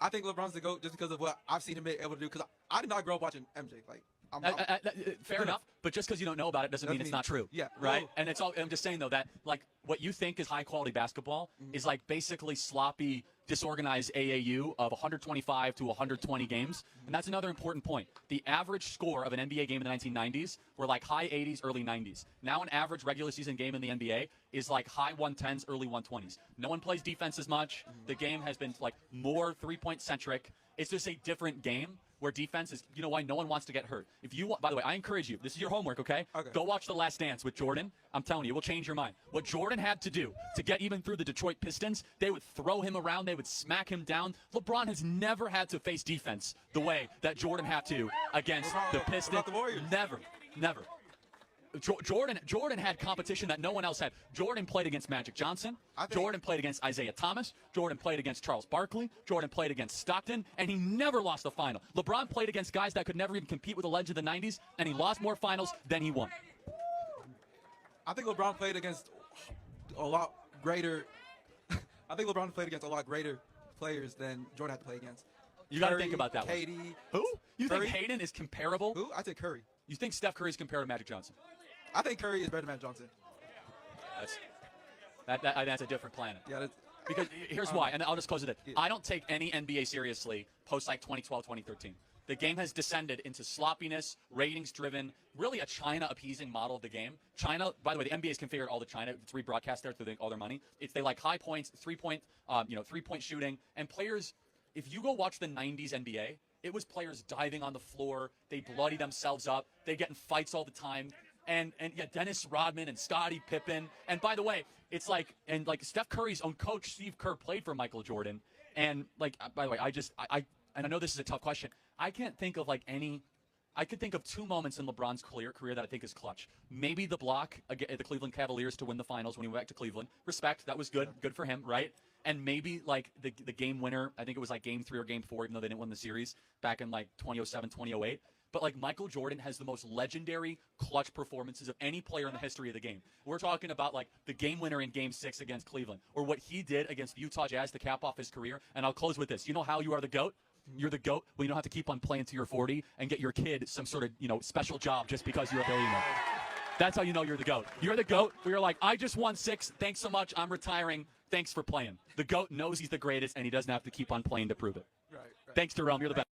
I think LeBron's the GOAT just because of what I've seen him be able to do. Because I did not grow up watching MJ. Like, fair enough, but just because you don't know about it doesn't mean it's not true. Yeah. Right? And it's all. I'm just saying though that like what you think is high quality basketball is like basically sloppy, disorganized AAU of 125 to 120 games, and that's another important point. The average score of an NBA game in the 1990s were like high 80s, early 90s. Now an average regular season game in the NBA is like high 110s, early 120s. No one plays defense as much. The game has been like more 3-point centric. It's just a different game. Where defense is, you know why no one wants to get hurt. If you, by the way, I encourage you. This is your homework, okay? Go watch The Last Dance with Jordan. I'm telling you, it will change your mind. What Jordan had to do to get even through the Detroit Pistons, they would throw him around, they would smack him down. LeBron has never had to face defense the way that Jordan had to against the Pistons. The Warriors? Never. Jordan had competition that no one else had. Jordan played against Magic Johnson. Jordan played against Isaiah Thomas. Jordan played against Charles Barkley. Jordan played against Stockton, and he never lost a final. LeBron played against guys that could never even compete with the legend of the 90s, and he lost more finals than he won. I think LeBron played against a lot greater. I think LeBron played against a lot greater players than Jordan had to play against. You got to think about that one. KD. Who? You Curry? think Hayden is comparable? Who? I said Curry. You think Steph Curry is compared to Magic Johnson? I think Curry is better than Magic Johnson. That's a different planet. Yeah. Because here's why, and I'll just close with it. I don't take any NBA seriously post like 2012, 2013. The game has descended into sloppiness, ratings-driven, really a China-appeasing model of the game. China, by the way, the NBA has configured all the China. It's rebroadcast there through all their money. They like high points, three-point shooting, and players. If you go watch the '90s NBA, it was players diving on the floor. They bloody themselves up. They get in fights all the time. And yeah, Dennis Rodman and Scottie Pippen. And by the way, it's like Steph Curry's own coach, Steve Kerr, played for Michael Jordan. And like, by the way, and I know this is a tough question. I can't think of I could think of two moments in LeBron's career that I think is clutch. Maybe the block at the Cleveland Cavaliers to win the finals when he went back to Cleveland. Respect, that was good for him, right? And maybe like the game winner, I think it was like game 3 or game 4, even though they didn't win the series back in like 2007, 2008. But like Michael Jordan has the most legendary clutch performances of any player in the history of the game. We're talking about like the game winner in Game 6 against Cleveland, or what he did against the Utah Jazz to cap off his career. And I'll close with this. You know how you are the GOAT? You're the GOAT when you don't have to keep on playing till you're 40 and get your kid some sort of special job just because you're a billionaire. That's how you know you're the GOAT. You're the GOAT where you're like, I just won 6. Thanks so much. I'm retiring. Thanks for playing. The GOAT knows he's the greatest, and he doesn't have to keep on playing to prove it. Right. Thanks, Jerome. You're the best.